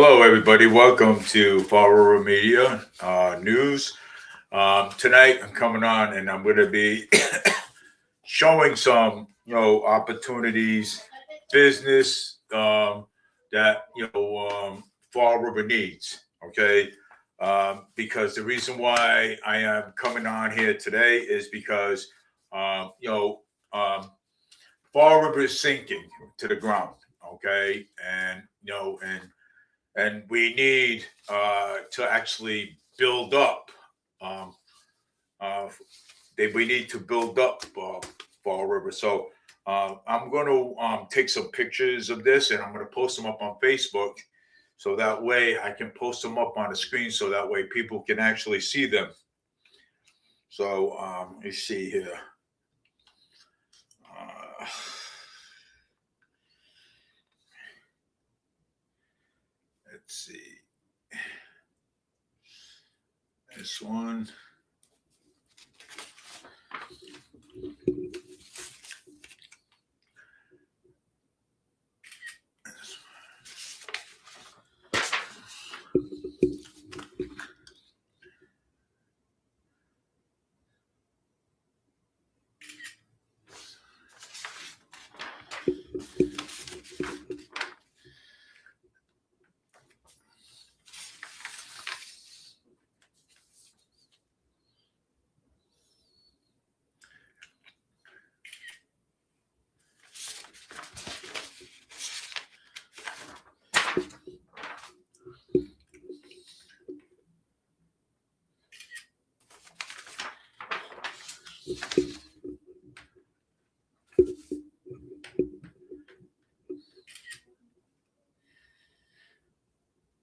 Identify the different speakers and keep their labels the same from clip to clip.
Speaker 1: Hello, everybody. Welcome to Fall River Media News. Tonight, I'm coming on, and I'm going to be showing some, opportunities, business that Fall River needs. Okay, because the reason why I am coming on here today is because um, you know um, Fall River is sinking to the ground. Okay, and we need to actually build up. Um, uh, we need to build up Fall River. So I'm going to take some pictures of this, and I'm going to post them up on Facebook. So that way I can post them up on the screen, so that way people can actually see them. So let me see here. Uh, let's see this one.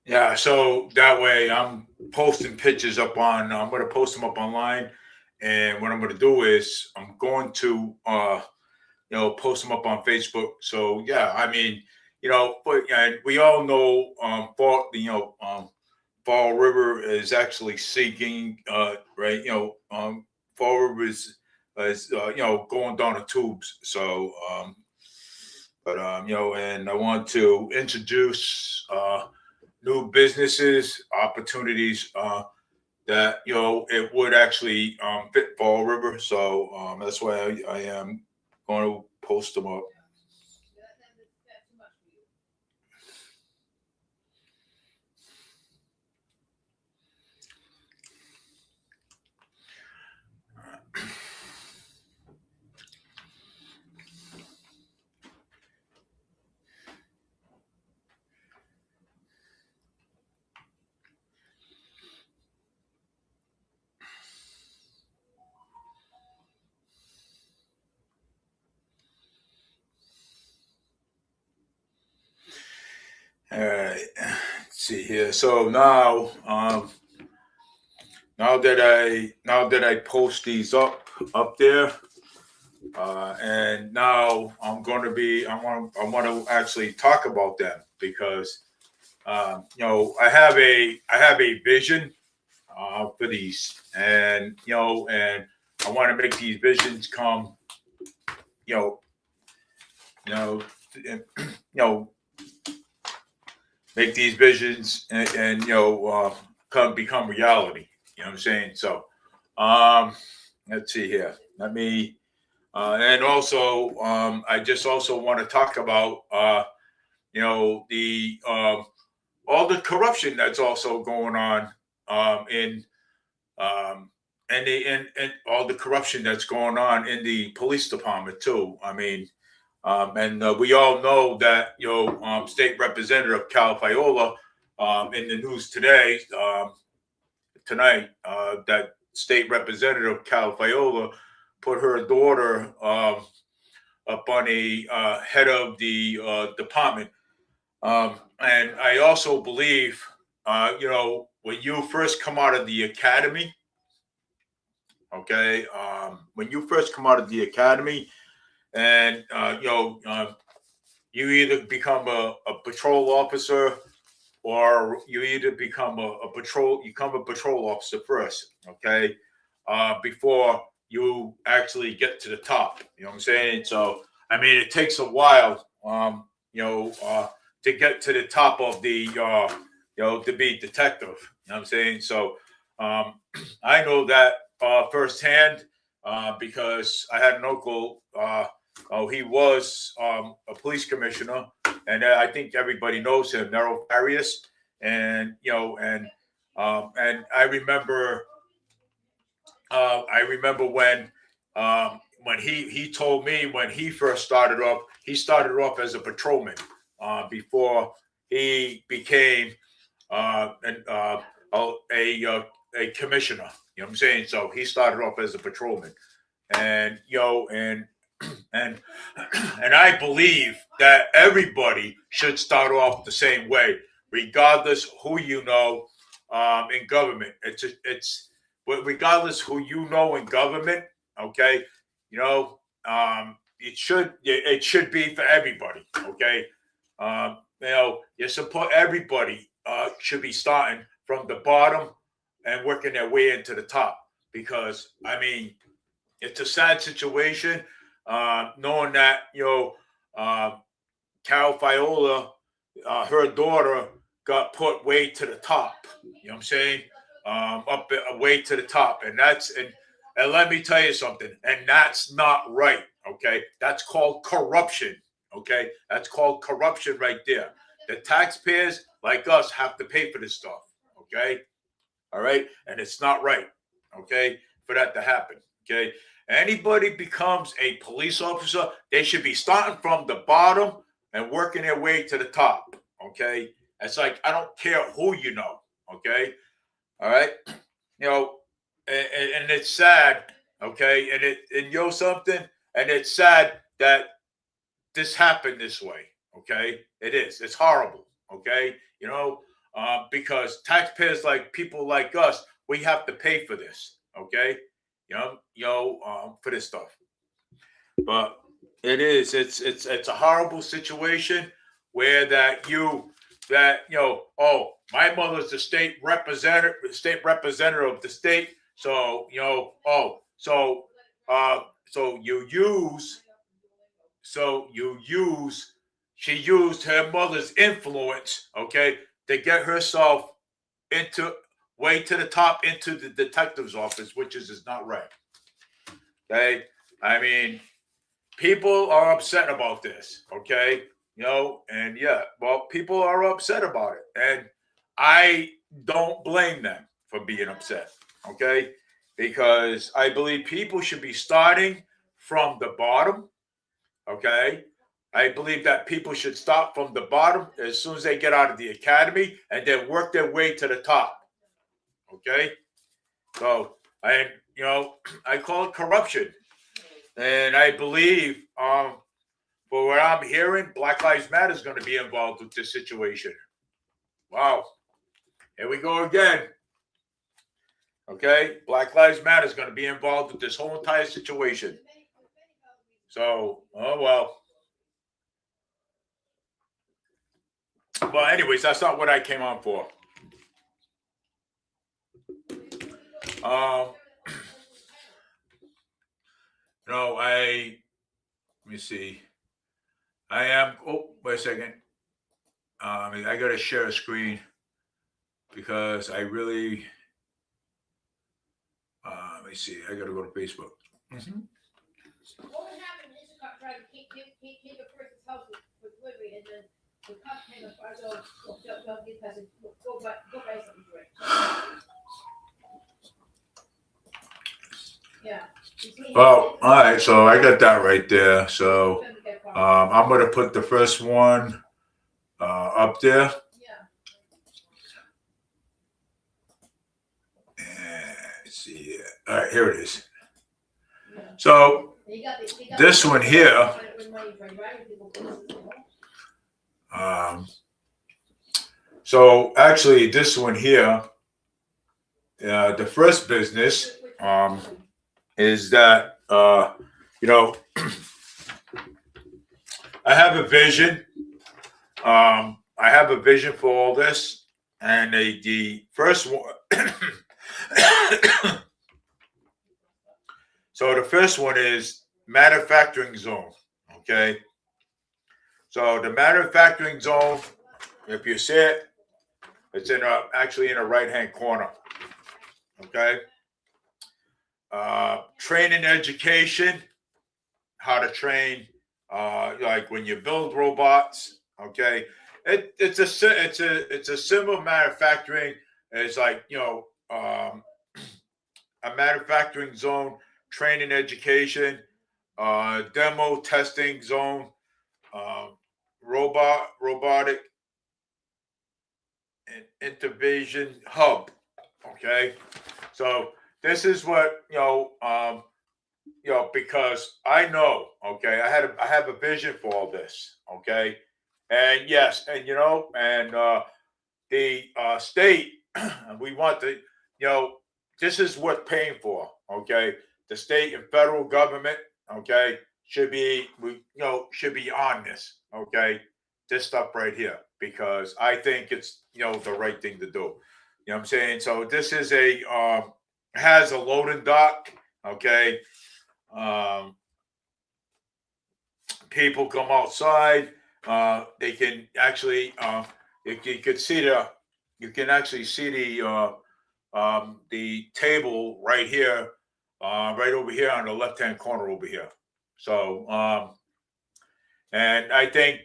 Speaker 1: Yeah, so that way I'm posting pictures up on. I'm going to post them up online, and what I'm going to do is I'm going to post them up on Facebook. So yeah, I mean, but and we all know Fall River is actually sinking, right? Fall River is going down the tubes. So and I want to introduce new businesses, opportunities that it would actually fit Fall River. So that's why I am going to post them up. All right, let's see here. So now that I post these up there, and now I want to actually talk about them because I have a vision for these, and I want to make these visions come, you know, you know, you know, make these visions and come become reality. You know what I'm saying? So, um, let's see here. Let me, and also, I just also want to talk about, the all the corruption that's also going on in and all the corruption that's going on in the police department too. I mean, and we all know that State Representative Cal Fiola in the news today tonight that State Representative Cal Fiola put her daughter up on the head of the department. And I also believe, when you first come out of the academy, okay, when you first come out of the academy, and you either become a patrol officer, or you either become a patrol officer first, okay, before you actually get to the top. You know what I'm saying? So I mean, it takes a while, to get to the top of the to be detective. You know what I'm saying? So I know that firsthand because I had an uncle. He was a police commissioner, and I think everybody knows him, Nero Farias. And and I remember when he told me when he first started off, he started off as a patrolman before he became an, a commissioner. You know what I'm saying? So he started off as a patrolman, and and and I believe that everybody should start off the same way, regardless who you know in government. Regardless who you know in government. Okay, it should be for everybody. Okay, you support everybody should be starting from the bottom and working their way into the top because I mean it's a sad situation knowing that Carol Fiola, her daughter got put way to the top. You know what I'm saying? Way to the top, and let me tell you something, and that's not right. Okay, that's called corruption. Okay, that's called corruption right there. The taxpayers like us have to pay for this stuff. Okay, all right, and it's not right. Okay, for that to happen. Okay, anybody becomes a police officer, they should be starting from the bottom and working their way to the top. Okay, it's like I don't care who you know. Okay, all right, and it's sad. Okay, and something, and it's sad that this happened this way. Okay, it is. It's horrible. Okay, because taxpayers like people like us, we have to pay for this. Okay, for this stuff. But it is. It's a horrible situation where oh, my mother's the state representative of the state. So she used her mother's influence, okay, to get herself into way to the top into the detective's office, which is not right. Okay, I mean, people are upset about this. Okay, and people are upset about it, and I don't blame them for being upset. Okay, because I believe people should be starting from the bottom. Okay, I believe that people should start from the bottom as soon as they get out of the academy and then work their way to the top. Okay, so I call it corruption, and I believe for what I'm hearing, Black Lives Matter is going to be involved with this situation. Wow, here we go again. Okay, Black Lives Matter is going to be involved with this whole entire situation. So, oh well. Well, anyways, that's not what I came on for. Let me see. I am. Oh, wait a second. I got to share a screen because I really. Let me see. I got to go to Facebook. Mm-hmm. What would happen is you try to keep a person's house with delivery, and then the cops came up. I go buy something to drink. Yeah. Well, all right. So I got that right there. So I'm going to put the first one up there. Let's see. All right, here it is. So this one here. So actually, this one here, the first business is that I have a vision. I have a vision for all this, and the first one. So the first one is manufacturing zone. Okay. So the manufacturing zone, if you see it, It's actually in the right-hand corner. Okay. Training education, how to train, like when you build robots. Okay. It's a similar manufacturing. It's like, a manufacturing zone, training education, demo testing zone, robotic and intervention hub. Okay, so this is what because I know. Okay, I have a vision for all this. Okay, and yes, and the state, we want the this is what paying for. Okay, the state and federal government. Okay, should be should be on this. Okay, this stuff right here because I think it's the right thing to do. You know what I'm saying? So this is has a loading dock. Okay, um, people come outside. They can actually you can see you can actually see the table right here, right over here on the left hand corner over here. So and I think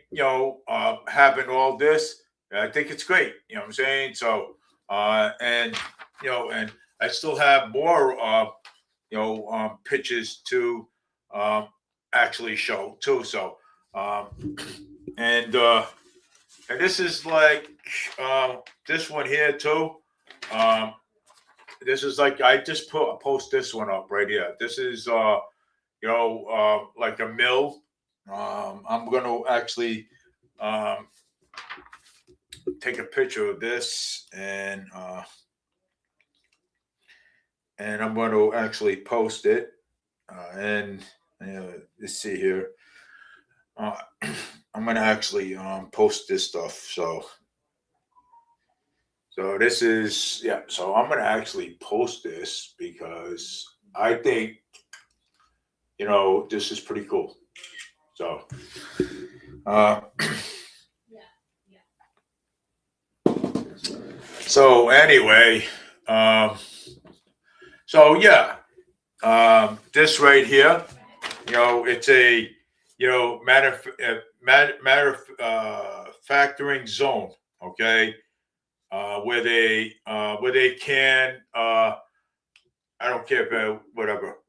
Speaker 1: having all this, I think it's great. You know what I'm saying? So and and I still have more pitches to actually show too. So and this is like this one here too. This is like I just post this one up right here. This is like a mill. I'm going to actually take a picture of this and I'm going to actually post it. And let's see here. I'm going to actually post this stuff. So this is So I'm going to actually post this because I think this is pretty cool. So so anyway, this right here, it's a manufacturing zone. Okay, where they can I don't care about whatever.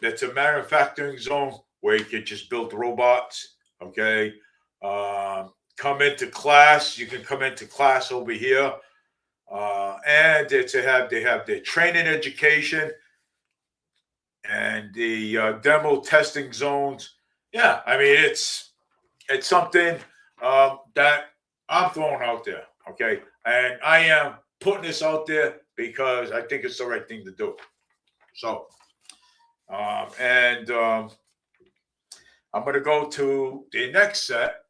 Speaker 1: It's a manufacturing zone where you can just build robots. Okay, come into class. You can come into class over here, and they have their training education and the demo testing zones. Yeah, I mean it's something that I'm throwing out there. Okay, and I am putting this out there because I think it's the right thing to do. So, I'm going to go to the next set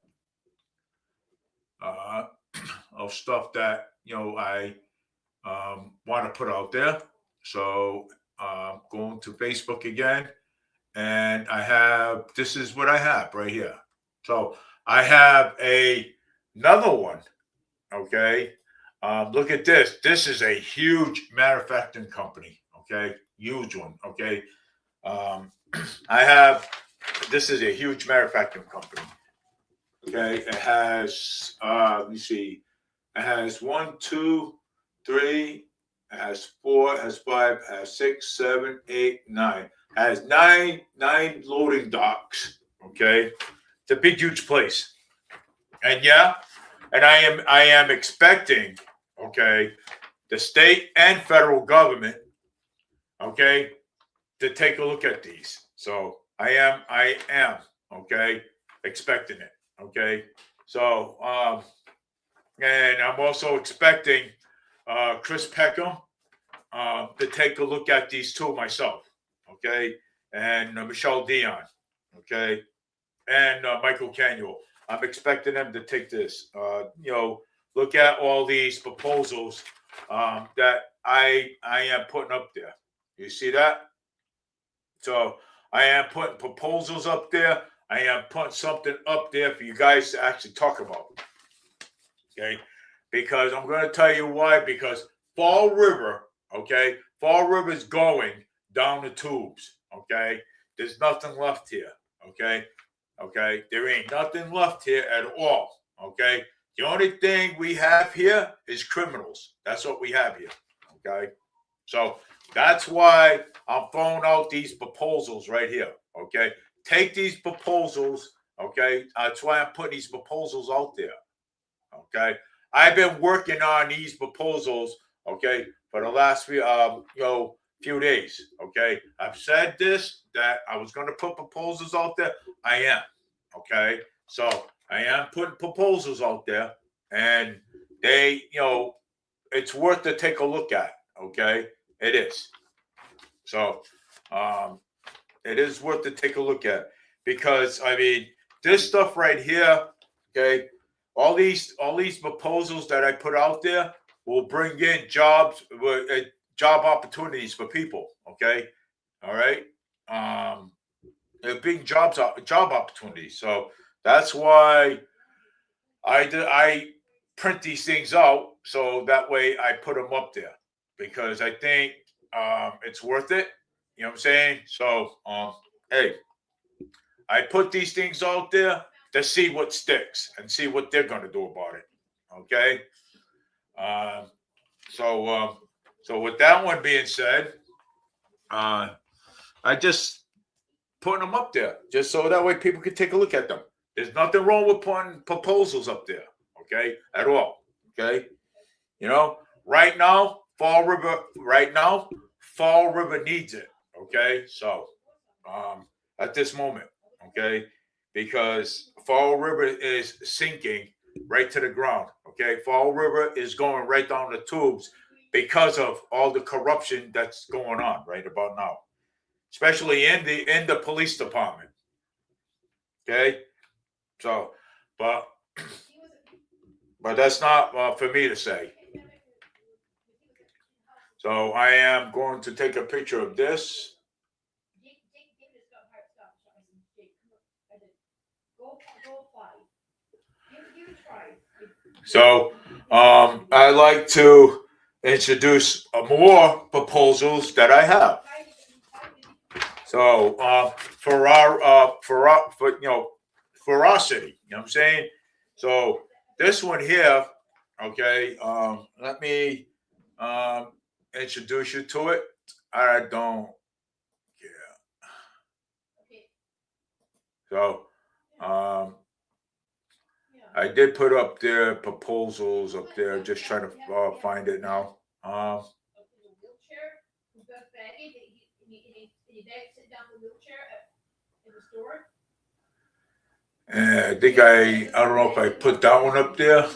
Speaker 1: of stuff that I want to put out there. So, going to Facebook again, and this is what I have right here. So I have another one. Okay. Look at this. This is a huge manufacturing company. Okay. Huge one. Okay. This is a huge manufacturing company. Okay. It has, let me see. It has 1, 2, 3, it has 4, it has 5, it has 6, 7, 8, 9. It has nine loading docks. Okay. It's a big, huge place. And I am expecting, okay, the state and federal government, okay, to take a look at these. So I am, okay, expecting it, okay. So and I'm also expecting Chris Peckham to take a look at these two myself, okay, and Michelle Dion, okay, and Michael Canuel. I'm expecting them to take this. Look at all these proposals that I am putting up there. You see that? So I am putting proposals up there. I am putting something up there for you guys to actually talk about. Okay, because I'm going to tell you why. Because Fall River, okay, Fall River is going down the tubes, okay. There's nothing left here, okay, okay. There ain't nothing left here at all, okay. The only thing we have here is criminals. That's what we have here, okay. So that's why I'm throwing out these proposals right here, okay. Take these proposals, okay. That's why I'm putting these proposals out there. Okay, I've been working on these proposals, okay, for the last few days. Okay, I've said this that I was going to put proposals out there. I am. Okay, so I am putting proposals out there, and they, it's worth to take a look at. Okay, it is. So, it is worth to take a look at because I mean this stuff right here. Okay, all these proposals that I put out there will bring in jobs, job opportunities for people. Okay, all right. It'll bring job opportunities. So that's why I print these things out so that way I put them up there because I think it's worth it. You know what I'm saying? So hey, I put these things out there to see what sticks and see what they're going to do about it. Okay. Um, so with that one being said, I just putting them up there just so that way people can take a look at them. There's nothing wrong with putting proposals up there. Okay, at all. Okay, right now, Fall River. Right now, Fall River needs it. Okay, so at this moment, okay, because Fall River is sinking right to the ground. Okay, Fall River is going right down the tubes because of all the corruption that's going on right about now, especially in the police department. Okay, so but that's not for me to say. So I am going to take a picture of this. So I like to introduce more proposals that I have. So for our city, you know what I'm saying? So this one here, okay, let me introduce you to it. I don't care. So I did put up their proposals up there, just trying to find it now. And I don't know if I put that one up there.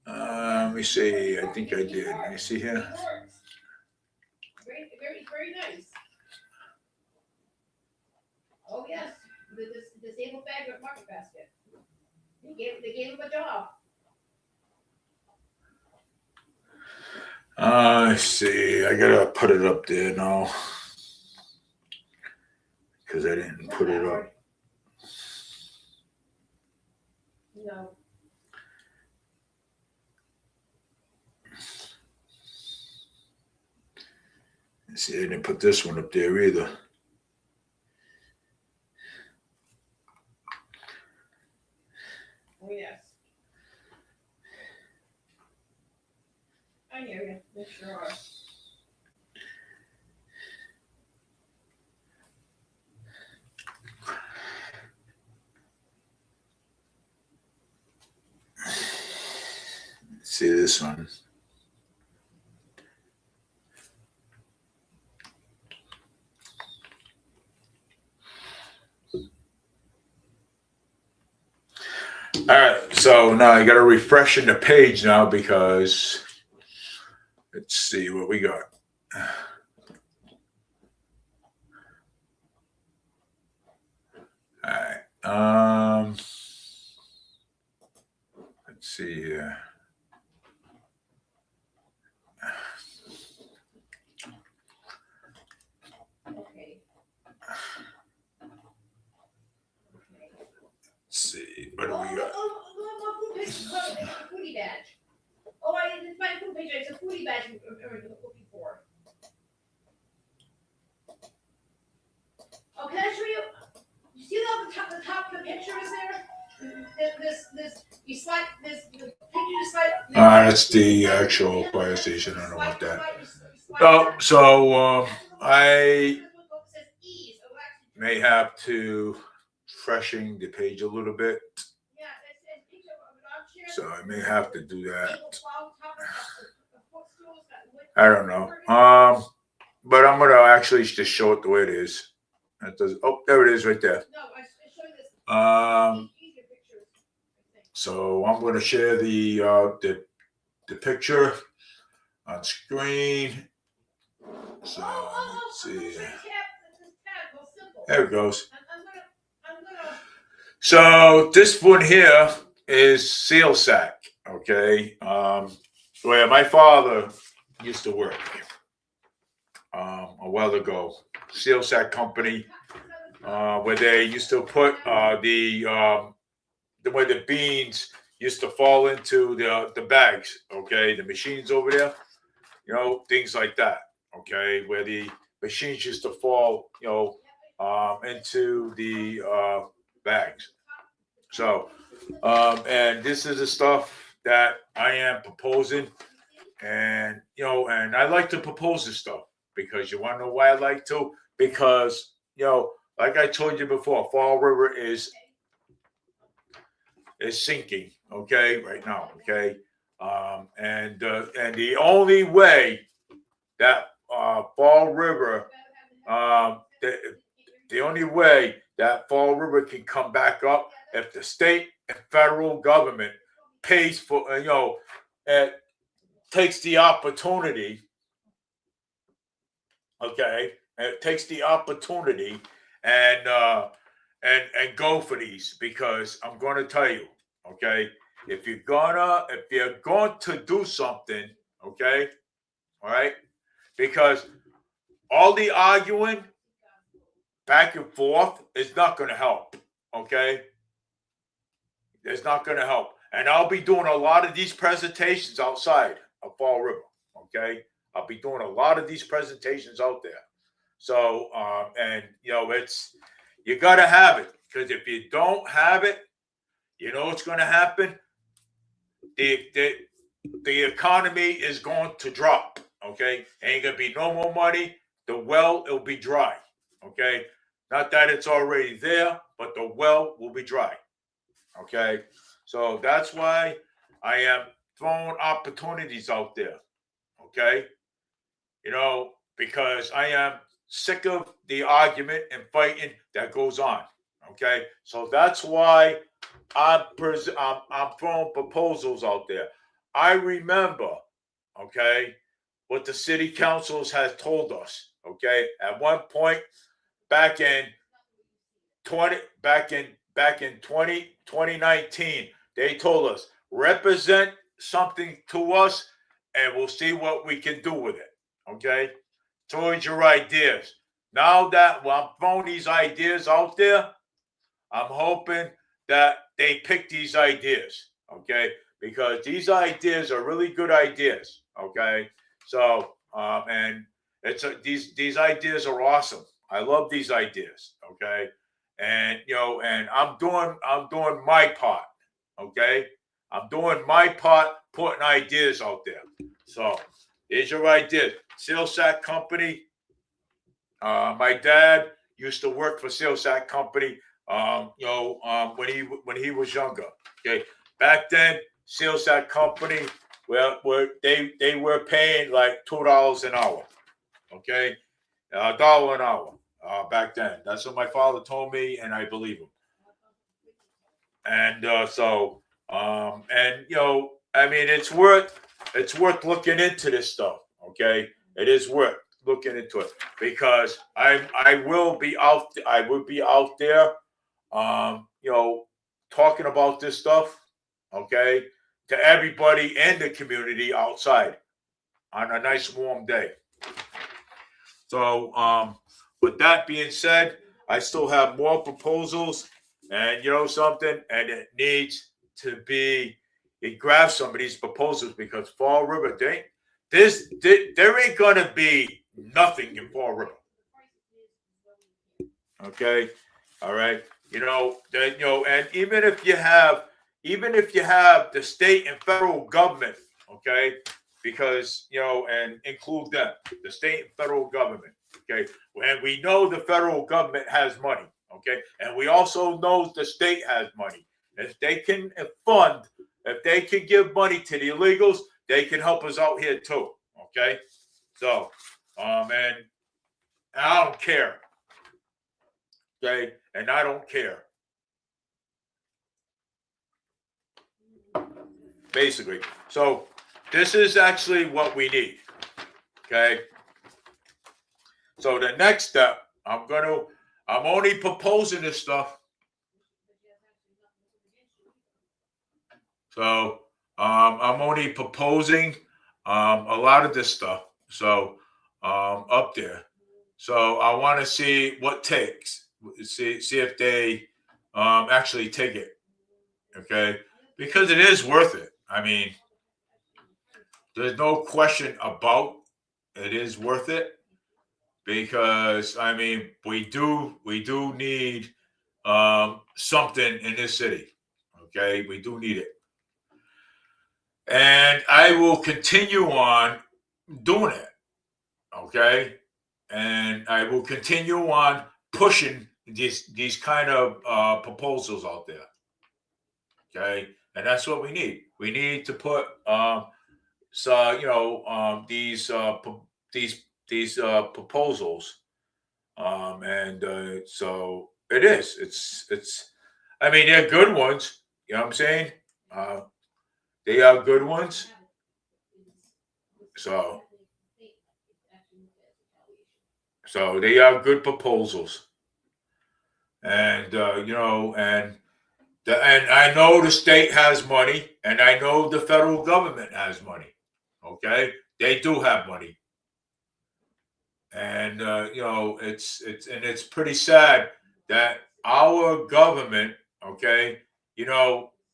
Speaker 1: Let me see. I think I did. Let me see here. Very nice. Oh yes, the disabled bag of market basket. They gave him a job. Let's see. I gotta put it up there now because I didn't put it up. No. See, I didn't put this one up there either. Oh, yes. I hear you. They sure are. See this one. All right, so now I got to refresh in the page now because let's see what we got. All right. Let's see here. Okay. Let's see. What do we got? That's the actual fire station. I don't want that. I may have to freshen the page a little bit. So I may have to do that. I don't know. But I'm gonna actually just show it the way it is. It does. Oh, there it is, right there. So I'm gonna share the picture on screen. So let's see. There it goes. So this one here is Seal Sack, okay? Where my father used to work a while ago. Seal Sack Company, where they used to put where the beans used to fall into the bags, okay? The machines over there, things like that, okay? Where the machines used to fall, into the bags. So, and this is the stuff that I am proposing, and and I like to propose this stuff because you want to know why I like to? Because like I told you before, Fall River is sinking, okay, right now, okay, and the only way that Fall River, the only way that Fall River can come back up if the state and federal government pays for, takes the opportunity, okay, and it takes the opportunity and go for these, because I'm going to tell you, okay, if you're going to do something, okay, all right, because all the arguing back and forth is not going to help, okay? It's not going to help. And I'll be doing a lot of these presentations outside of Fall River, okay? I'll be doing a lot of these presentations out there. So, and, it's, you got to have it, because if you don't have it, what's going to happen? The economy is going to drop, okay? Ain't going to be no more money. The well, it'll be dry, okay? Not that it's already there, but the well will be dry. Okay. So that's why I am throwing opportunities out there. Okay. Because I am sick of the argument and fighting that goes on. Okay. So that's why I'm throwing proposals out there. I remember, okay, what the city councils has told us. Okay. At one point, back in 2019, they told us, represent something to us and we'll see what we can do with it. Okay? Towards your ideas. Now that I'm throwing these ideas out there, I'm hoping that they pick these ideas. Okay? Because these ideas are really good ideas. Okay? So, and these ideas are awesome. I love these ideas. Okay? And and I'm doing my part. Okay? I'm doing my part, putting ideas out there. So here's your ideas. Seal Sack Company. My dad used to work for Seal Sack Company. When he was younger. Okay, back then Seal Sack Company, they were paying like $2 an hour. Okay, $1 an hour back then. That's what my father told me, and I believe him. And I mean, it's worth looking into this stuff. Okay, it is worth looking into it, because I will be out there, talking about this stuff. Okay, to everybody in the community outside on a nice warm day. So, with that being said, I still have more proposals, and something, and it needs to be, it grabs some of these proposals, because Fall River, there ain't gonna be nothing in Fall River. Okay, all right, and even if you have, even if you have the state and federal government, okay, because and include them, the state and federal government, okay, and we know the federal government has money, okay, and we also know the state has money. If they can fund, if they can give money to the illegals, they can help us out here too, okay. So, and I don't care, okay, and I don't care. Basically, so this is actually what we need, okay. So the next step, I'm only proposing this stuff. So I'm only proposing a lot of this stuff. So up there. So I want to see what takes. See if they actually take it. Okay, because it is worth it. I mean, there's no question about it is worth it, because I mean we do need something in this city. Okay, we do need it, and I will continue on doing it. Okay, and I will continue on pushing these kind of proposals out there. Okay, and that's what we need. We need to put these proposals, and so it is. It's. I mean, they're good ones. You know what I'm saying? Uh, they are good ones. So they are good proposals, and and I know the state has money, and I know the federal government has money. Okay, they do have money, and it's pretty sad that our government, okay,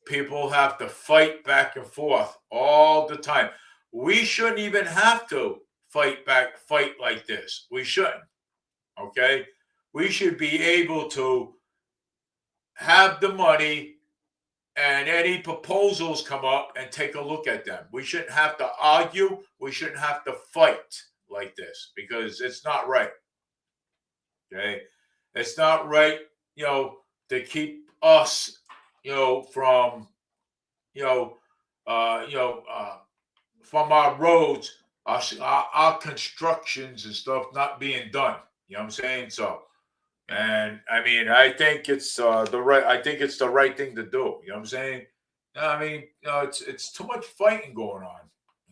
Speaker 1: people have to fight back and forth all the time. We shouldn't even have to fight like this. We shouldn't. Okay, we should be able to have the money, and any proposals come up and take a look at them. We shouldn't have to argue. We shouldn't have to fight like this, because it's not right. Okay, it's not right. To keep us, from, you know, uh, you know, uh, from our roads, our constructions and stuff not being done. You know what I'm saying? So, and I mean, I think it's the right. I think it's the right thing to do. You know what I'm saying? I mean, it's too much fighting going on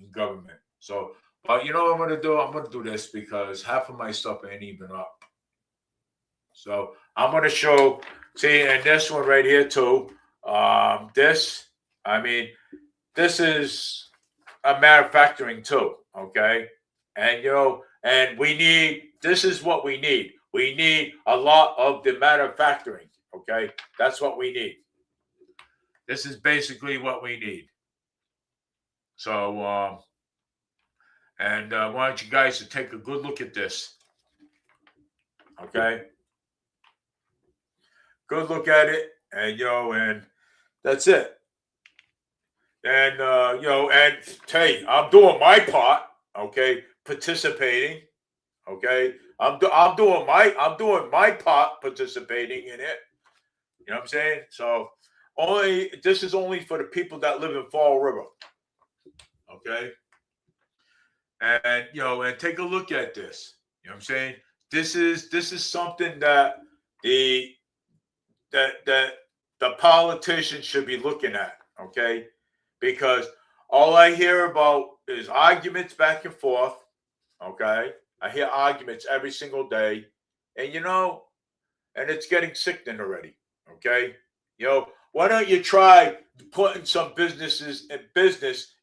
Speaker 1: in government. So, but you know what I'm gonna do? I'm gonna do this because half of my stuff ain't even up. So I'm gonna show. See, and this one right here too. This. I mean, this is a manufacturing too. Okay, and and we need. This is what we need. We need a lot of the manufacturing. Okay, that's what we need. This is basically what we need. So, and I want you guys to take a good look at this. Okay, good look at it, and and that's it. And and hey, I'm doing my part. Okay, participating. Okay, I'm doing my part participating in it. You know what I'm saying? So this is only for the people that live in Fall River. Okay, and and take a look at this. You know what I'm saying? This is something that the that the politicians should be looking at. Okay, because all I hear about is arguments back and forth. Okay, I hear arguments every single day, and and it's getting sickening already. Okay, why don't you try putting some business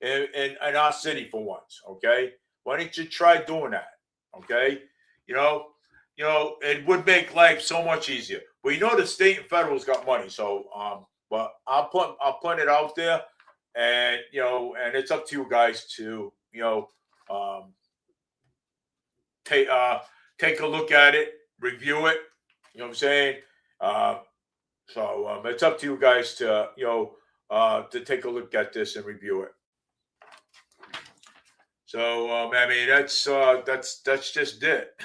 Speaker 1: in our city for once? Okay, why don't you try doing that? Okay, you know, it would make life so much easier. We know the state and federal's got money, so but I'll put it out there, and and it's up to you guys to um take take a look at it, review it. You know what I'm saying? Uh, so it's up to you guys to to take a look at this and review it. So I mean that's just it.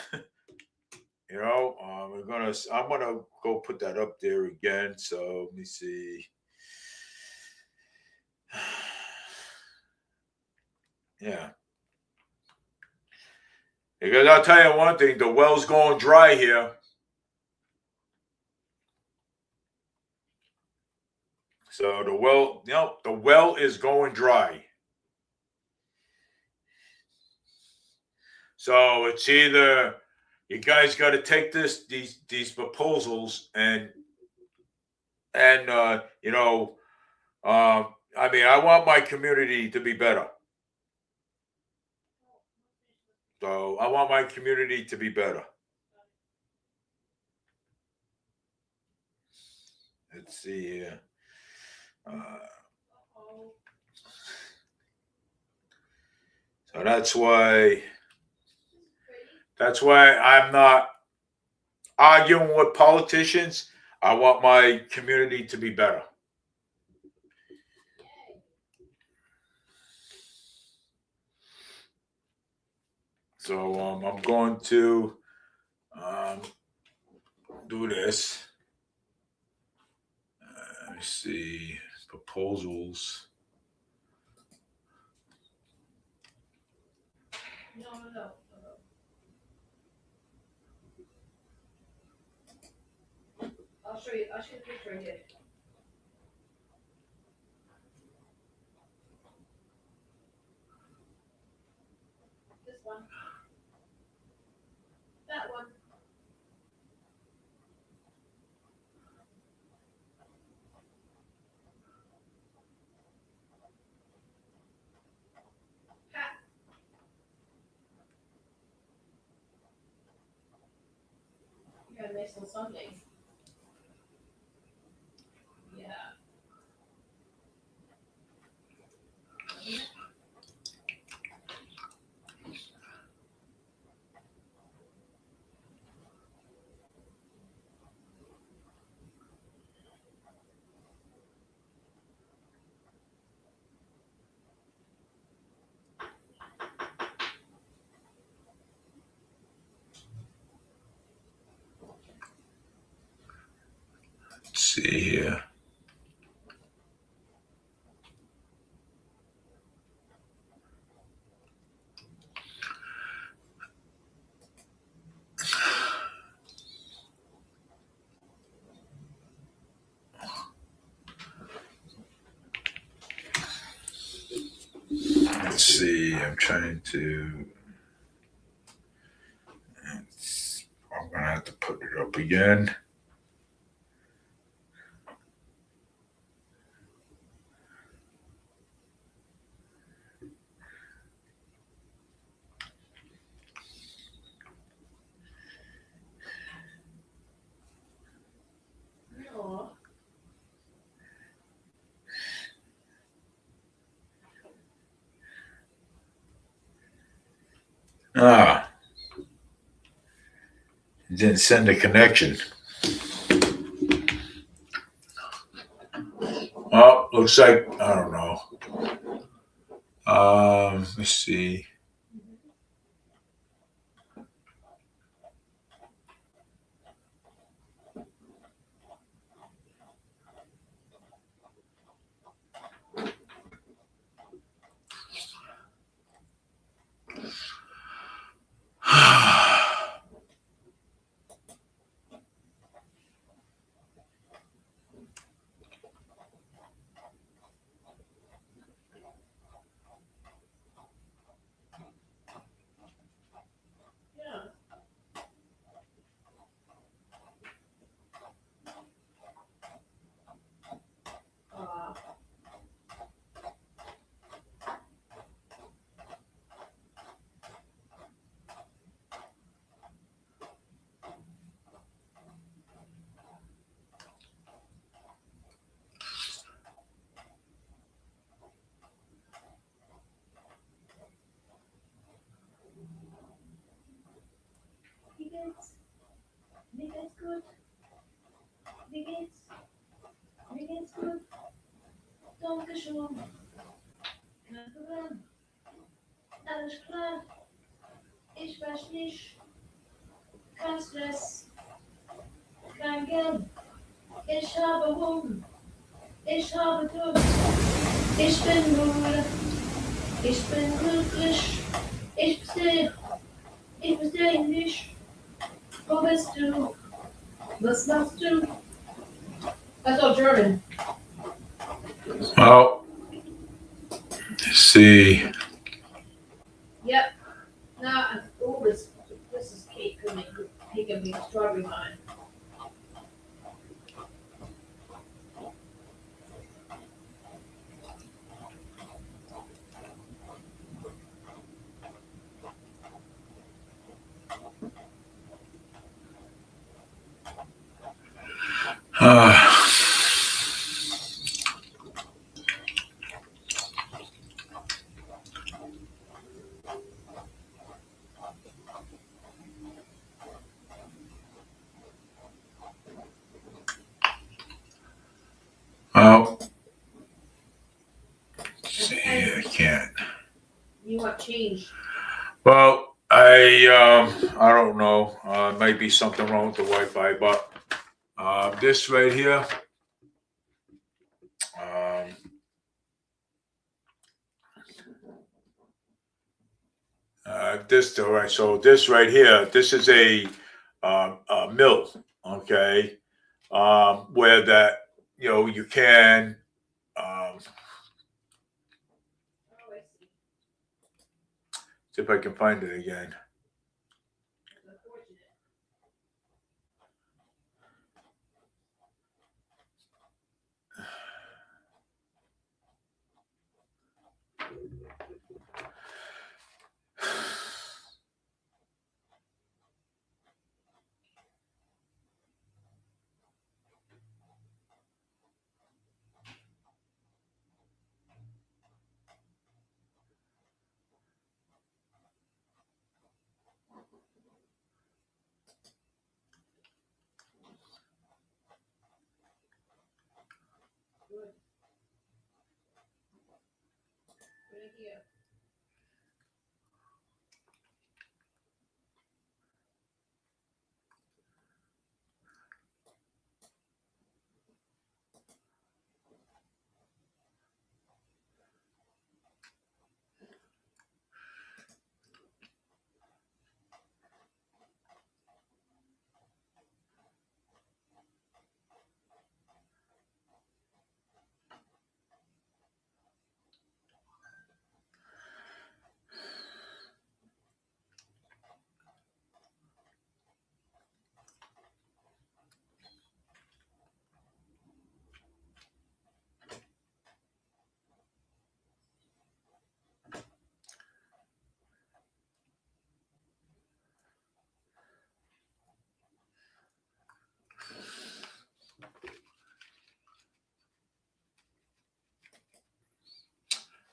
Speaker 1: I'm gonna go put that up there again. So let me see. Yeah. Because I'll tell you one thing, the well's going dry here. So the well is going dry. So it's either you guys got to take these proposals and I mean, I want my community to be better. So I want my community to be better. Let's see here. So that's why I'm not arguing with politicians. I want my community to be better. So I'm going to do this. Let me see proposals.
Speaker 2: No. I'll show you the picture right here. This one. That one. Ha. You got a nice little Sunday. Yeah.
Speaker 1: Let's see here. Let's see. I'm trying to. I'm gonna have to put it up again.
Speaker 2: No.
Speaker 1: Ah, it didn't send a connection. Oh, looks like I don't know. Let's see.
Speaker 2: Yeah. Uh, Miggins? Miggins good? Miggins? Miggins good? Dankeschön. Kein Problem. Alles klar. Ich weiß nicht. Kein Stress. Kein Geld. Ich habe Hunger. Ich habe Durst. Ich bin müde. Ich bin glücklich. Ich verstehe nicht. Wo bist du? Was machst du? That's all German.
Speaker 1: Well, let's see.
Speaker 2: Yep. Now, oh, this is Kate making me strawberry wine.
Speaker 1: Well, let's see, I can't.
Speaker 2: You want change?
Speaker 1: Well, I don't know. Might be something wrong with the Wi-Fi, but this right here. This all right. So this right here, this is a mill, okay, where that you can
Speaker 2: Oh, I see.
Speaker 1: see if I can find it again.
Speaker 2: That's unfortunate. Good. Good idea.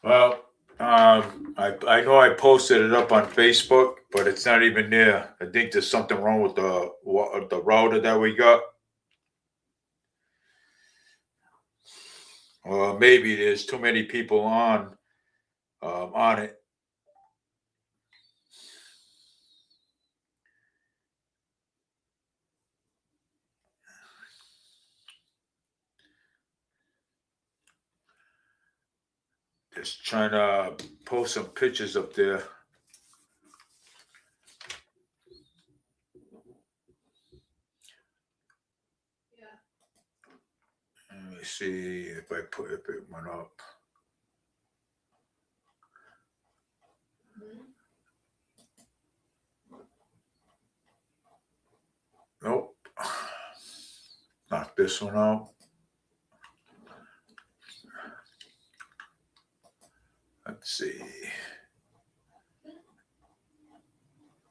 Speaker 1: Well, I know I posted it up on Facebook, but it's not even there. I think there's something wrong with the router that we got. Or maybe there's too many people on it. Just trying to post some pictures up there.
Speaker 2: Yeah.
Speaker 1: Let me see if it went up.
Speaker 2: Mhm.
Speaker 1: Nope. Knock this one out. Let's see.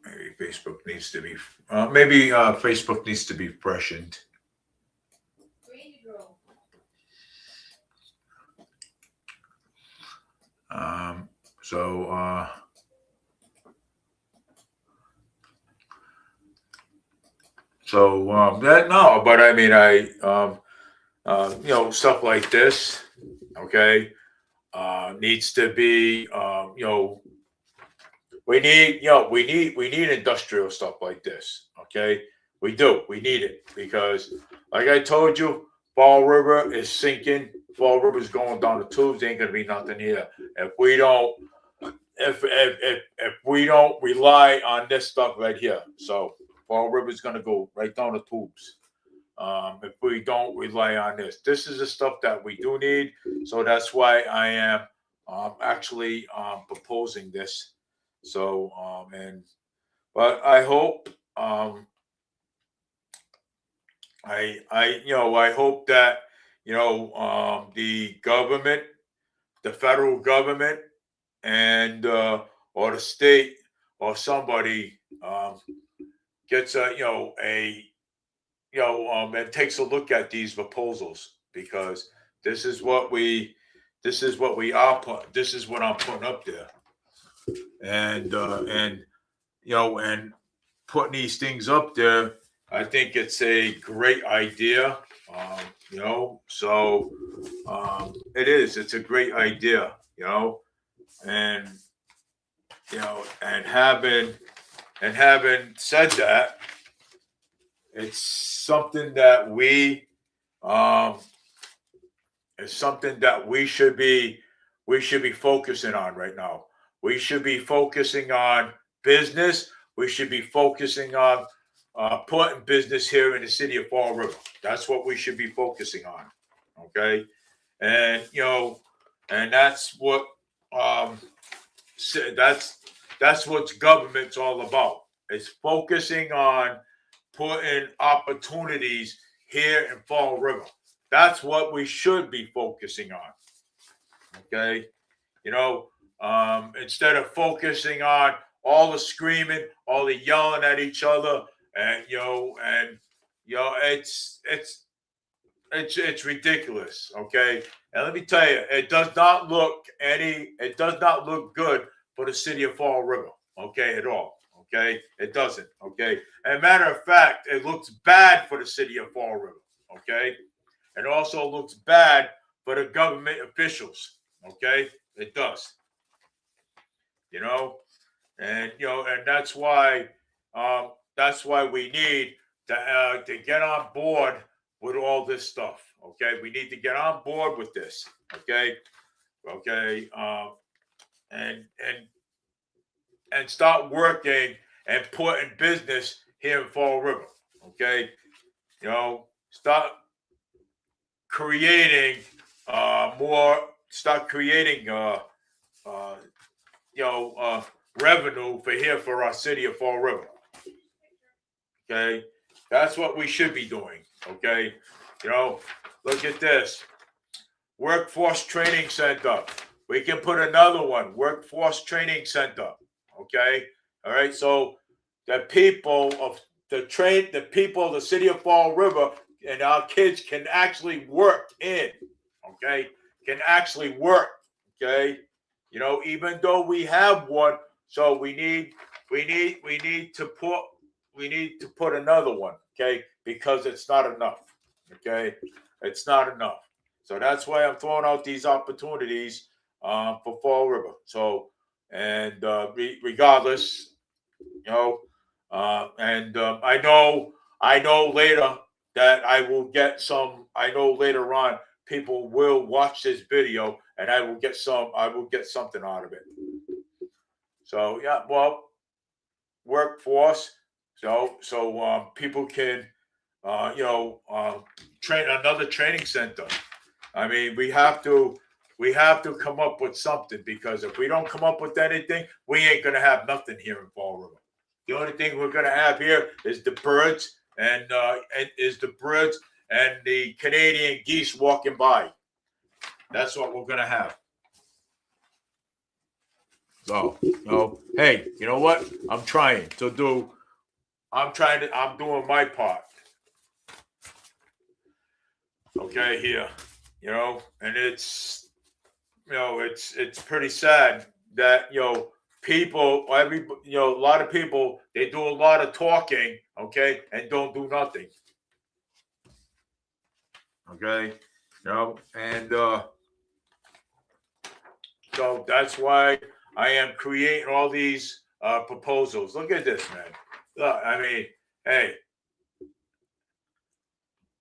Speaker 1: Maybe Facebook needs to be. Maybe Facebook needs to be freshened.
Speaker 2: Randy girl.
Speaker 1: So that no, but I mean stuff like this. Okay, needs to be, we need, we need industrial stuff like this. Okay, we do. We need it because, like I told you, Fall River is sinking. Fall River's going down the tubes. Ain't gonna be nothing here if we don't. If we don't rely on this stuff right here. So Fall River's gonna go right down the tubes. If we don't rely on this is the stuff that we do need. So that's why I am actually proposing this. So but I hope I hope that the government, the federal government, and or the state or somebody gets and takes a look at these proposals because this is what we this is what I'm putting up there, and and putting these things up there. I think it's a great idea. So it is. It's a great idea. And having said that, it's something that we should be focusing on right now. We should be focusing on business. We should be focusing on putting business here in the city of Fall River. That's what we should be focusing on. Okay, and and that's what that's what government's all about. It's focusing on putting opportunities here in Fall River. That's what we should be focusing on. Okay, instead of focusing on all the screaming, all the yelling at each other, and it's ridiculous. Okay, and let me tell you, it does not look good for the city of Fall River. Okay, at all. Okay, it doesn't. Okay, and matter of fact, it looks bad for the city of Fall River. Okay, it also looks bad for the government officials. Okay, it does. And that's why we need to get on board with all this stuff. Okay, we need to get on board with this. Okay, and start working and putting business here in Fall River. Okay, start creating start creating revenue for our city of Fall River. Okay, that's what we should be doing. Okay, look at this workforce training center. We can put another one, workforce training center. Okay, all right. So the people of the people of the city of Fall River and our kids can actually work in. Okay, can actually work. Okay, even though we have one, so we need to put another one. Okay, because it's not enough. Okay, it's not enough. So that's why I'm throwing out these opportunities for Fall River. So and regardless, I know later that I will get some. I know later on people will watch this video and I will get something out of it. So yeah, well, workforce. So people can train another training center. I mean, we have to come up with something because if we don't come up with anything, we ain't gonna have nothing here in Fall River. The only thing we're gonna have here is the birds and the Canadian geese walking by. That's what we're gonna have. So, hey, you know what? I'm doing my part. Okay, here. And it's pretty sad that people, a lot of people, they do a lot of talking, okay, and don't do nothing. Okay, and So that's why I am creating all these proposals. Look at this, man. Look, I mean, hey,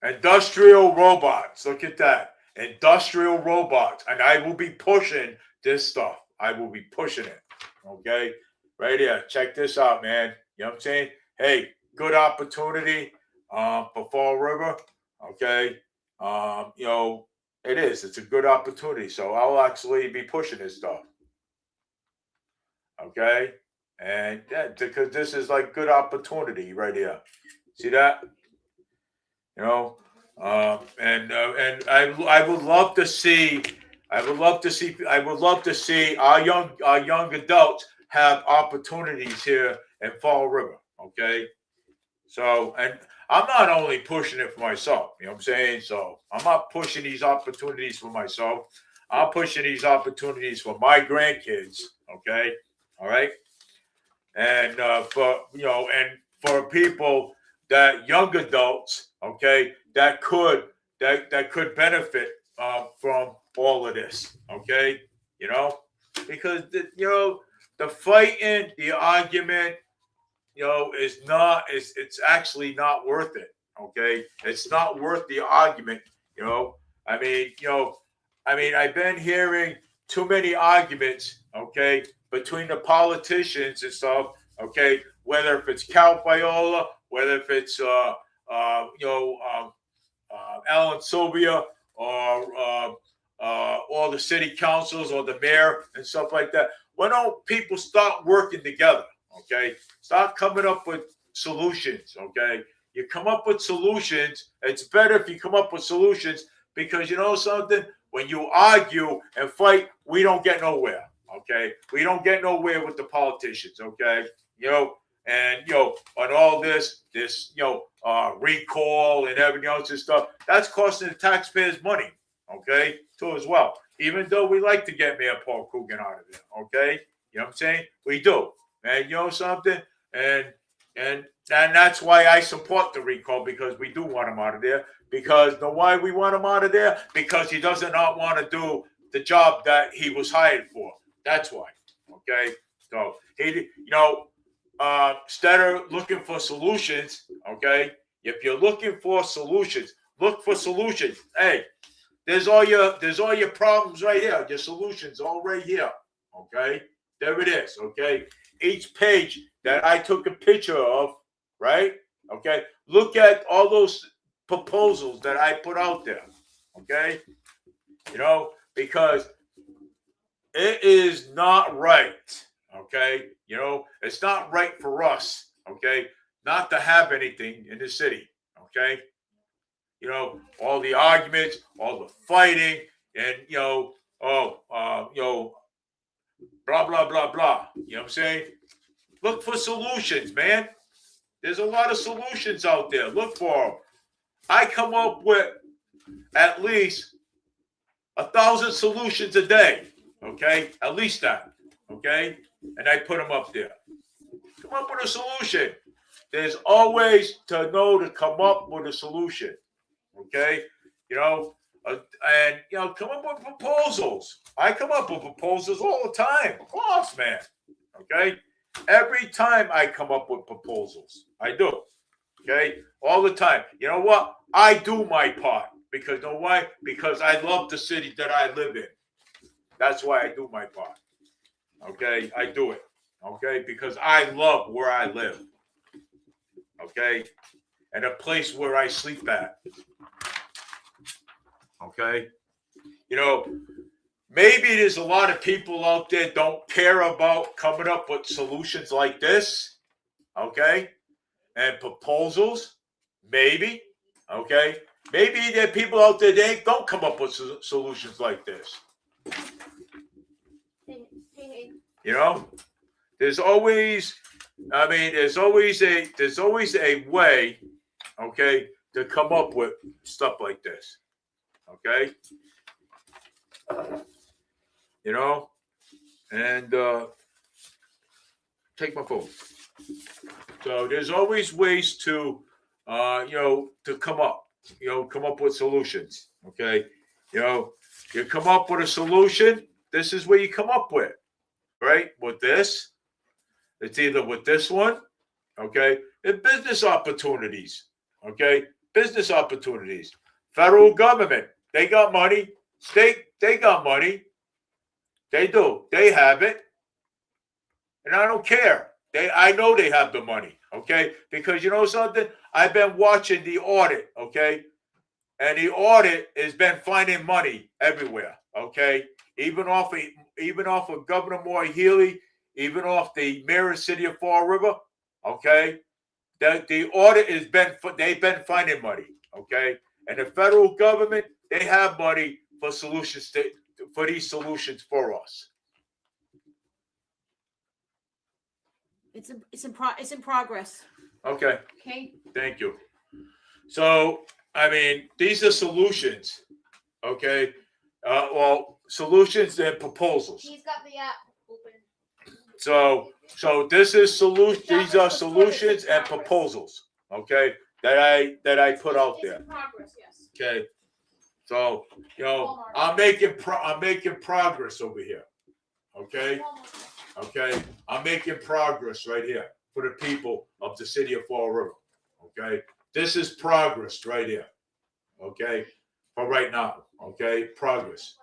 Speaker 1: industrial robots. Look at that. Industrial robots. And I will be pushing this stuff. I will be pushing it. Okay? Right here. Check this out, man. You know what I'm saying? Hey, good opportunity for Fall River. Okay? You know, it is. It's a good opportunity. So I'll actually be pushing this stuff. Okay? And yeah, because this is like good opportunity right here. See that? You know, and I would love to see, I would love to see our young adults have opportunities here in Fall River. Okay, so and I'm not only pushing it for myself. You know what I'm saying? So I'm not pushing these opportunities for myself. I'm pushing these opportunities for my grandkids. Okay, all right, and for and for people that young adults, okay, that could benefit from all of this, okay, because the fighting, the argument, it's actually not worth it, okay, it's not worth the argument, I mean, I've been hearing too many arguments, okay, between the politicians and stuff, okay, whether if it's Cal Fiola, whether if it's Alan Sylvia or the city councils or the mayor and stuff like that. Why don't people start working together? Okay, start coming up with solutions. Okay, you come up with solutions. It's better if you come up with solutions because you know something. When you argue and fight, we don't get nowhere. Okay, we don't get nowhere with the politicians. Okay, and on all this recall and everything else and stuff, that's costing the taxpayers money, okay, too as well. Even though we like to get Mayor Paul Coogan out of there, okay, you know what I'm saying? We do, and you know something, and that's why I support the recall because we do want him out of there. Because why we want him out of there? Because he does not want to do the job that he was hired for. That's why, okay. So he, instead of looking for solutions, okay, if you're looking for solutions, look for solutions. Hey, there's all your problems right here. Your solutions all right here. Okay, there it is. Okay, each page that I took a picture of, right? Okay, look at all those proposals that I put out there. Okay, because it is not right. Okay, it's not right for us, okay, not to have anything in the city, okay, all the arguments, all the fighting, and blah blah blah blah. You know what I'm saying? Look for solutions, man. There's a lot of solutions out there. Look for them. I come up with at least 1,000 solutions a day, okay, at least that, okay. And I put them up there. Come up with a solution. There's always to know to come up with a solution. Okay? And come up with proposals. I come up with proposals all the time. Of course, man. Okay? Every time I come up with proposals. I do. Okay? All the time. You know what? I do my part. Because you know why? Because I love the city that I live in. That's why I do my part. Okay, I do it. Okay, because I love where I live. Okay, and a place where I sleep at. Okay, maybe there's a lot of people out there don't care about coming up with solutions like this. Okay, and proposals. Maybe. Okay, maybe there are people out there that don't come up with solutions like this. There's always a way, okay, to come up with stuff like this, okay, and take my phone. So there's always ways to, to come up with solutions, okay, you come up with a solution, this is what you come up with, right? With this, it's either with this one, okay? And business opportunities, okay? Business opportunities. Federal government, they got money. State, they got money. They do. They have it. And I don't care. I know they have the money, okay? Because you know something? I've been watching the audit, okay? And the audit has been finding money everywhere, okay? Even off of Governor Moore Healy, even off the mayor of the city of Fall River, okay? The audit they've been finding money, okay? And the federal government, they have money for solutions for these solutions for us.
Speaker 3: It's in progress.
Speaker 1: Okay,
Speaker 3: Okay.
Speaker 1: thank you. So, I mean, these are solutions, okay? Well, solutions and proposals.
Speaker 2: He's got the app open.
Speaker 1: So this is solution. These are solutions and proposals, okay? That I put out
Speaker 2: It's
Speaker 1: there,
Speaker 2: in progress, yes.
Speaker 1: okay? So I'm making progress over here, okay? Okay, I'm making progress right here for the people of the city of Fall River. Okay, this is progress right here. Okay, for right now. Okay, progress.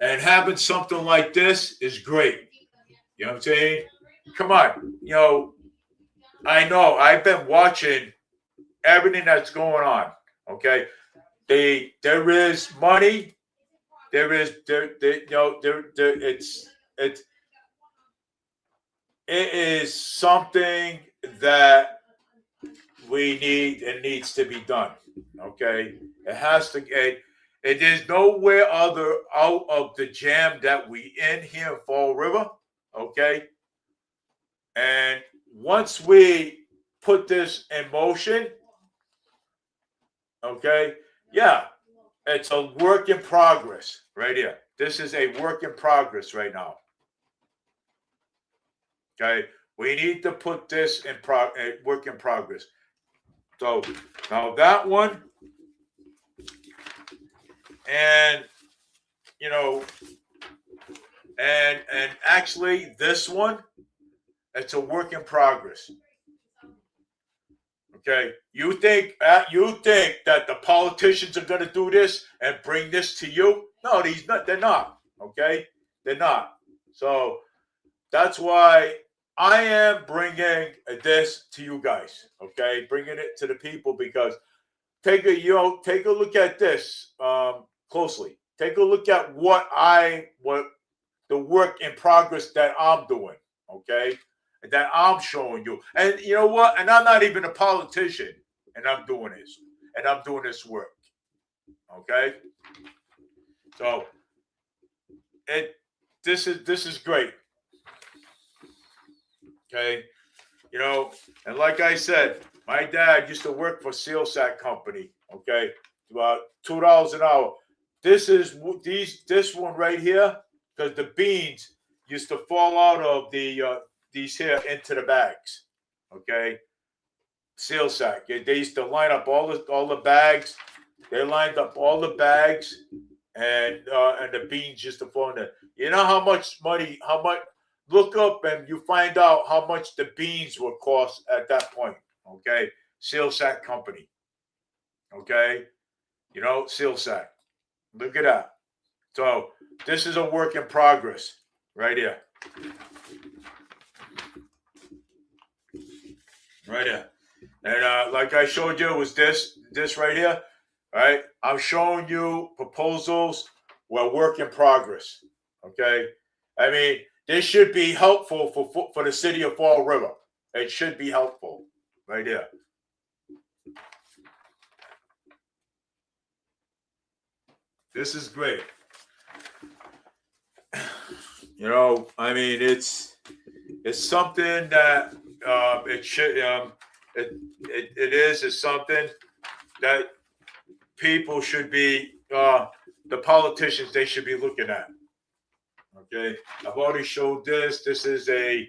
Speaker 1: And having something like this is great. You know what I'm saying? Come on, I know I've been watching everything that's going on. Okay, there is money. It is something that we need and needs to be done. Okay, it has to. It is nowhere other out of the jam that we in here in Fall River. Okay, and once we put this in motion, okay, yeah. It's a work in progress right here. This is a work in progress right now. Okay, we need to put this in work in progress. So now that one, and and actually this one, it's a work in progress. Okay, you think that the politicians are going to do this and bring this to you? No, they're not. Okay, they're not. So that's why I am bringing this to you guys. Okay, bringing it to the people because take a look at this closely. Take a look at what the work in progress that I'm doing. Okay. That I'm showing you. And you know what? And I'm not even a politician. And I'm doing this. And I'm doing this work. Okay? So this is great. Okay? And like I said, my dad used to work for SealSac Company. Okay? About $2 an hour. This one right here, because the beans used to fall out of these here into the bags, okay? SealSac. They used to line up all the bags. They lined up all the bags, and the beans used to fall in there. You know how much money? Look up and you find out how much the beans would cost at that point. Okay, SealSac Company. Okay, SealSac. Look at that. So this is a work in progress right here. Right here. And like I showed you, it was this right here. All right. I'm showing you proposals were work in progress. Okay. I mean, this should be helpful for the city of Fall River. It should be helpful right here. This is great. I mean, it's something that it should it's something that people should be the politicians they should be looking at. Okay, I've already showed this. This is a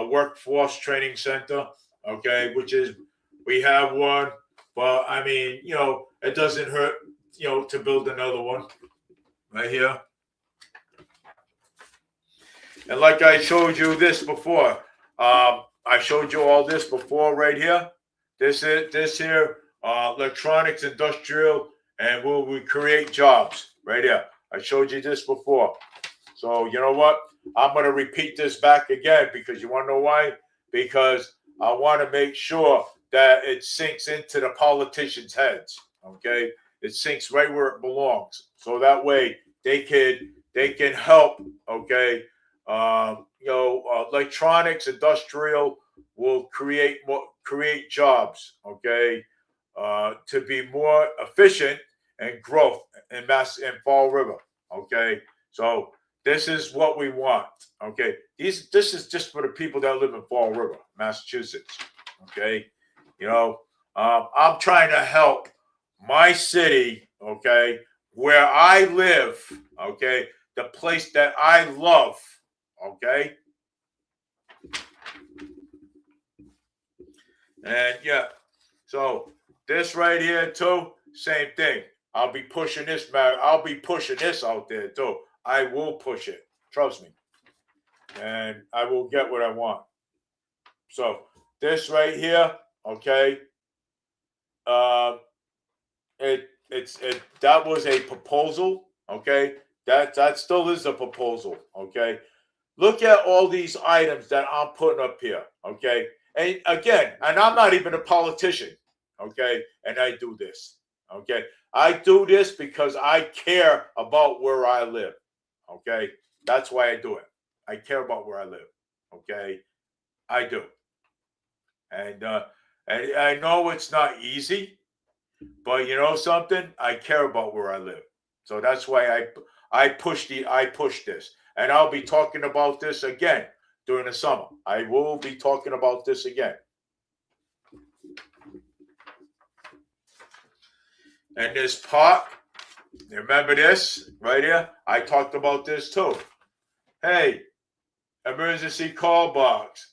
Speaker 1: workforce training center. Okay, which is we have one, but I mean, it doesn't hurt, to build another one. right here. And like I showed you this before, I showed you all this before right here. This here, electronics, industrial, and will we create jobs right here. I showed you this before. So you know what? I'm going to repeat this back again because you want to know why? Because I want to make sure that it sinks into the politicians' heads. Okay, it sinks right where it belongs. So that way they can help. Okay, electronics, industrial will create jobs. Okay, to be more efficient and growth in Fall River. Okay, so this is what we want. Okay, this is just for the people that live in Fall River, Massachusetts. Okay, I'm trying to help my city. Okay, where I live. Okay, the place that I love. Okay, and yeah, so this right here too, same thing. I'll be pushing this, man. I'll be pushing this out there too. I will push it. Trust me. And I will get what I want. So this right here, okay. That was a proposal, okay. That still is a proposal, okay. Look at all these items that I'm putting up here, okay. And again, and I'm not even a politician, okay. And I do this, okay. I do this because I care about where I live. Okay, that's why I do it. I care about where I live. Okay, I do, and I know it's not easy, but you know something, I care about where I live. So that's why I push this, and I'll be talking about this again during the summer. I will be talking about this again. And this park. Remember this right here? I talked about this too. Hey, emergency call box,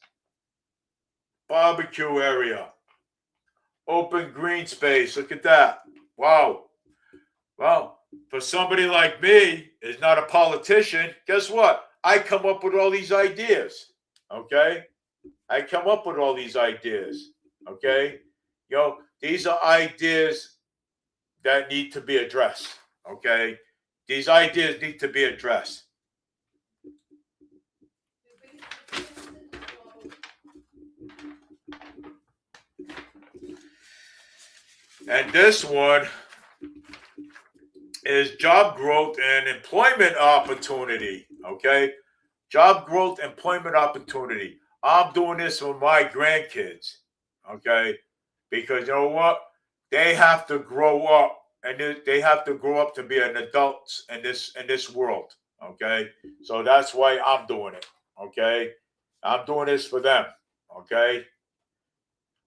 Speaker 1: barbecue area, open green space. Look at that. Wow. Well, for somebody like me, is not a politician, guess what? I come up with all these ideas. Okay? I come up with all these ideas. Okay? These are ideas that need to be addressed. Okay, these ideas need to be addressed. And this one is job growth and employment opportunity. Okay, job growth, employment opportunity. I'm doing this for my grandkids. Okay, because you know what? They have to grow up. And they have to grow up to be an adult in this world. Okay, so that's why I'm doing it. Okay, I'm doing this for them. Okay,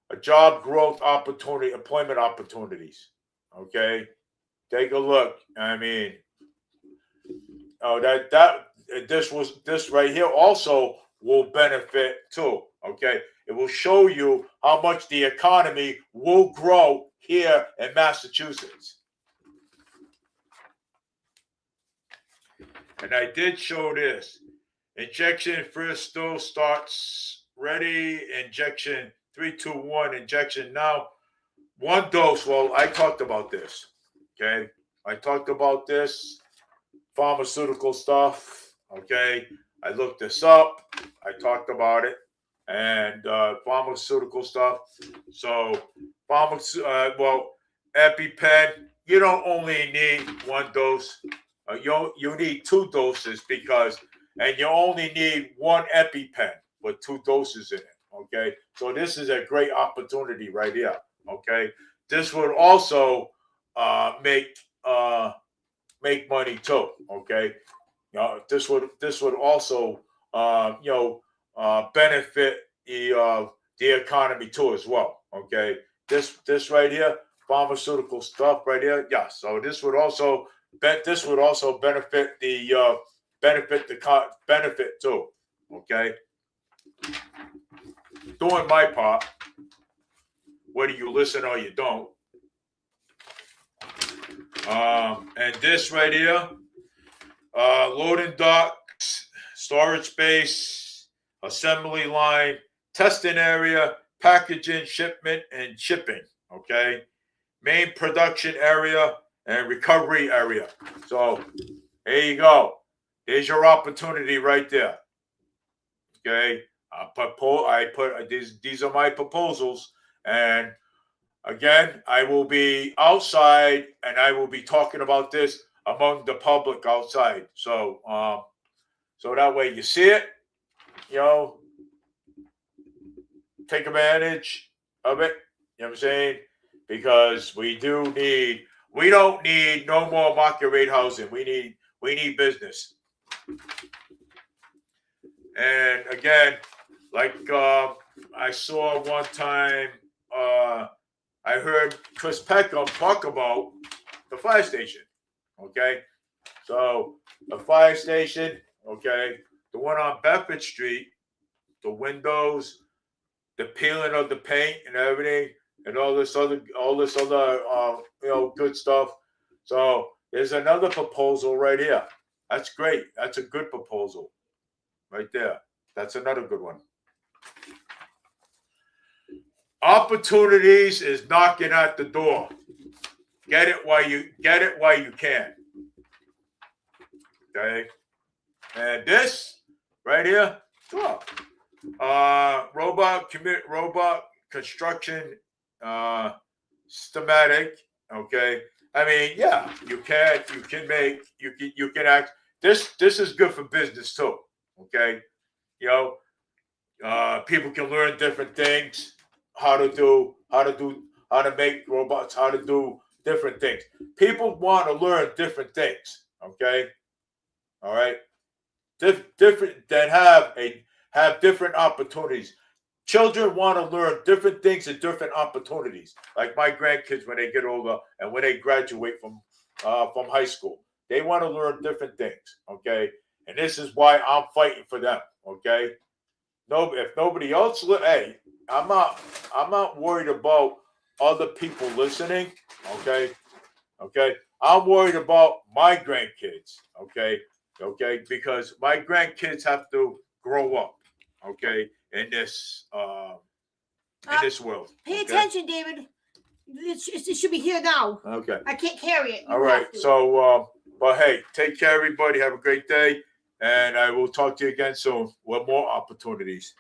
Speaker 1: a job growth opportunity, employment opportunities. Okay, take a look. I mean, this right here also will benefit too. Okay, it will show you how much the economy will grow here in Massachusetts. And I did show this. Injection first still starts ready. Injection 3, 2, 1. Injection now. 1 dose. Well, I talked about this. Okay. I talked about this. Pharmaceutical stuff. Okay. I looked this up. I talked about it. And pharmaceutical stuff. So, EpiPen, you don't only need 1 dose. You need 2 doses and you only need 1 EpiPen with 2 doses in it. Okay, so this is a great opportunity right here. Okay, this would also make money too. Okay, this would also benefit the economy too as well. Okay, this right here, pharmaceutical stuff right here. Yeah, so this would also benefit benefit too. Okay, doing my part, whether you listen or you don't. And this right here, loading docks, storage space, assembly line, testing area, packaging, shipment, and shipping. Okay, main production area and recovery area. So there you go. There's your opportunity right there. Okay, these are my proposals, and again, I will be outside and I will be talking about this among the public outside. So so that way you see it, you know, take advantage of it. You know what I'm saying? Because we don't need no more market rate housing. We need business. And again, like I saw one time, I heard Chris Peckham talk about the fire station. Okay, so the fire station, okay, the one on Bedford Street, the windows, the peeling of the paint and everything, and all this other good stuff. So there's another proposal right here. That's great. That's a good proposal right there. That's another good one. Opportunities is knocking at the door. Get it while you can. Okay. And this right here, robot construction schematic. Okay. I mean, yeah, you can act. This is good for business too. Okay. You know, people can learn different things, how to make robots, how to do different things. People want to learn different things. Okay. All right. Different than have different opportunities. Children want to learn different things and different opportunities. Like my grandkids, when they get older and when they graduate from high school, they want to learn different things. Okay, and this is why I'm fighting for them. Okay, no, if nobody else, hey, I'm not worried about other people listening. Okay, I'm worried about my grandkids. Okay, because my grandkids have to grow up. Okay, in this world.
Speaker 3: Pay attention, David. It should be here now.
Speaker 1: Okay.
Speaker 3: I can't carry it.
Speaker 1: All right. So, but hey, take care, everybody. Have a great day, and I will talk to you again soon with more opportunities.